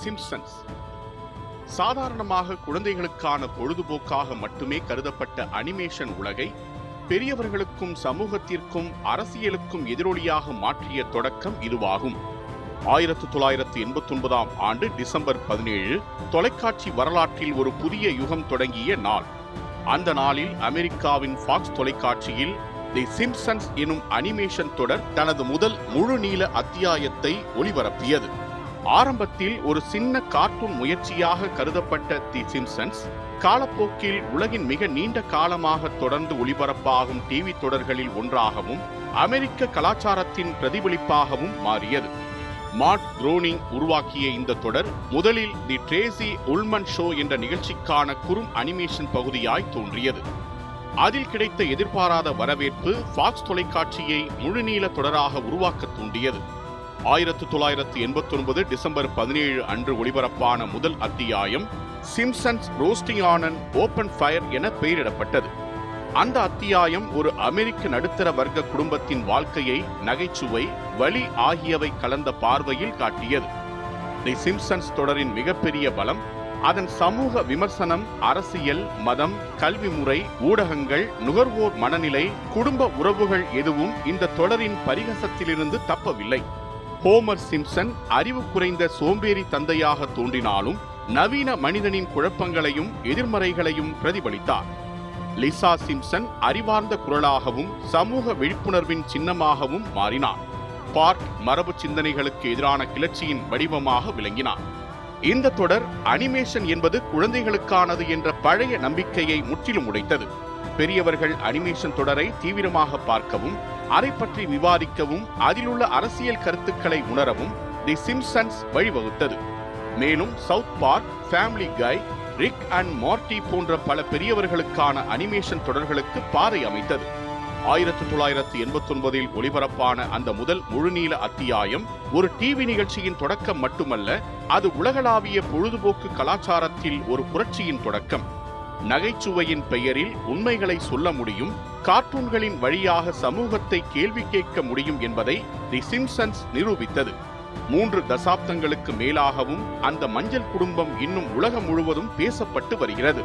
Simpson's. சாதாரணமாக குழந்தைகளுக்கான பொழுதுபோக்காக மட்டுமே கருதப்பட்ட அனிமேஷன் உலகை பெரியவர்களுக்கும் சமூகத்திற்கும் அரசியலுக்கும் எதிரொலியாக மாற்றிய தொடக்கம் இதுவாகும். 1989ஆம் ஆண்டு டிசம்பர் 17 தொலைக்காட்சி வரலாற்றில் ஒரு புதிய யுகம் தொடங்கிய நாள். அந்த நாளில் அமெரிக்காவின் ஃபாக்ஸ் தொலைக்காட்சியில் தி சிம்ப்சன்ஸ் எனும் அனிமேஷன் தொடர் தனது முதல் முழு நீள அத்தியாயத்தை ஒளிபரப்பியது. ஆரம்பத்தில் ஒரு சின்ன கார்ட்டூன் முயற்சியாக கருதப்பட்ட தி சிம்ப்சன்ஸ் காலப்போக்கில் உலகின் மிக நீண்ட காலமாக தொடர்ந்து ஒளிபரப்பாகும் டிவி தொடர்களில் ஒன்றாகவும் அமெரிக்க கலாச்சாரத்தின் பிரதிபலிப்பாகவும் மாறியது. மாட் குரோனிங் உருவாக்கிய இந்த தொடர் முதலில் தி ட்ரேசி உல்மன் ஷோ என்ற நிகழ்ச்சிக்கான குறும் அனிமேஷன் பகுதியாய் தோன்றியது. அதில் கிடைத்த எதிர்பாராத வரவேற்பு ஃபாக்ஸ் தொலைக்காட்சியை முழுநீள தொடராக உருவாக்க தூண்டியது. 1989 டிசம்பர் 17 அன்று ஒளிபரப்பான முதல் அத்தியாயம் Simpson's roasting on an open fire என பெயரிடப்பட்டது. அந்த அத்தியாயம் ஒரு அமெரிக்க நடுத்தர வர்க்க குடும்பத்தின் வாழ்க்கையை நகைச்சுவை, வலி ஆகியவை கலந்த பார்வையில் காட்டியது. தி சிம்ப்சன்ஸ் தொடரின் மிகப்பெரிய பலம் அதன் சமூக விமர்சனம், அரசியல், மதம், கல்வி முறை, ஊடகங்கள், நுகர்வோர் மனநிலை, குடும்ப உறவுகள் எதுவும் இந்த தொடரின் பரிகசத்திலிருந்து தப்பவில்லை. ஹோமர் சிம்ப்சன் அறிவு குறைந்த சோம்பேறி தந்தையாக தோன்றினாலும் நவீன மனிதனின் குழப்பங்களையும் எதிர்மறைகளையும் பிரதிபலித்தார். லிசா சிம்ப்சன் அறிவார்ந்த குரலாகவும் சமூக விழிப்புணர்வின் சின்னமாகவும் மாறினார். பார்க் மரபு சிந்தனைகளுக்கு எதிரான கிளர்ச்சியின் வடிவமாக விளங்கினார். இந்த தொடர் அனிமேஷன் என்பது குழந்தைகளுக்கானது என்ற பழைய நம்பிக்கையை முற்றிலும் உடைத்தது. பெரியவர்கள் அனிமேஷன் தொடரை தீவிரமாக பார்க்கவும், அதை பற்றி விவாதிக்கவும், அதிலுள்ள அரசியல் கருத்துக்களை உணரவும் தி சிம்ப்சன்ஸ் வழிவகுத்தது. மேலும் South Park, Family Guy, Rick and Morty போன்ற பல பெரியவர்களுக்கான அனிமேஷன் தொடர்களுக்கு பாதை அமைத்தது. 1989 ஒளிபரப்பான அந்த முதல் முழுநீள அத்தியாயம் ஒரு டிவி நிகழ்ச்சியின் தொடக்கம் மட்டுமல்ல, அது உலகளாவிய பொழுதுபோக்கு கலாச்சாரத்தில் ஒரு புரட்சியின் தொடக்கம். நகைச்சுவையின் பெயரில் உண்மைகளை சொல்ல முடியும், கார்ட்டூன்களின் வழியாக சமூகத்தை கேள்வி கேட்க முடியும் என்பதை தி சிம்ப்சன்ஸ் நிரூபித்தது. 3 தசாப்தங்களுக்கு மேலாகவும் அந்த மஞ்சள் குடும்பம் இன்னும் உலகம் முழுவதும் பேசப்பட்டு வருகிறது.